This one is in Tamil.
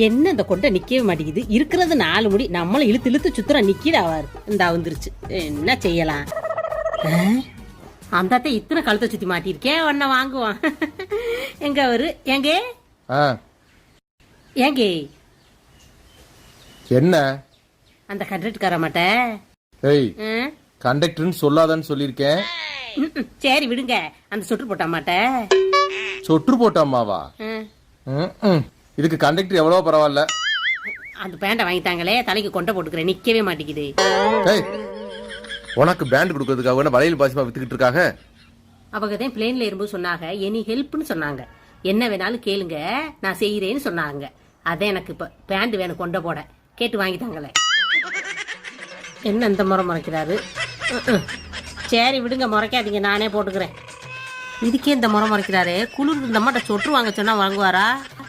என்ன இந்த கொண்டை நிக்கவே மாட்டேங்குது. இருக்கிறது 4 முடி, நம்மளும் இழுத்து இழுத்து சுத்துறோம். நிக்கிட ஆவாரு இந்த வந்துருச்சு. என்ன செய்யலாம்? அந்த இத்தனை கழுத்தை சுத்தி மாட்டிருக்கேன். ஒன்ன வாங்குவான். எங்க அவரு? எங்க ஏங்க என்ன அந்த கண்டக்டர்கார மாட்ட? ஏய், கண்டக்டர்னு சொல்லாதன்னு சொல்லிருக்கேன். சரி விடுங்க. அந்த சொட்டு போட்டா மாட்ட? சொட்டு போட்டாமாவா? இதுக்கு கண்டக்டர் எவ்வளவு பரவாயில்ல. அந்த பேண்டை வாங்கிட்டாங்களே, தலைக்கு கொண்டை போட்டுக்கிறேன். நிக்கவே மாட்டேங்குது. ஏய், உனக்கு பேண்ட் கொடுக்கறதுக்காக வளையல் பாசிமா வித்துக்கிட்டு இருக்காங்க. அவங்க தான் பிளேன்ல இருக்கும்போது சொன்னாங்க, எனி ஹெல்ப்னு சொன்னாங்க. என்ன வேணாலும் கேளுங்க, நான் செய்யறேன்னு சொன்னாங்க. அதான் எனக்கு இப்ப பேண்ட் வேணும் கொண்டை போட. கேட்டு வாங்கிட்டாங்களே. என்ன இந்த முறை முறைக்கிறாரு? சரி விடுங்க, முறைக்காதீங்க, நானே போட்டுக்கிறேன். இதுக்கே இந்த முறை முறைக்கிறாரு. குளிர் இந்த மாட்ட சொட்டு வாங்க சொன்னா வாங்குவாரா?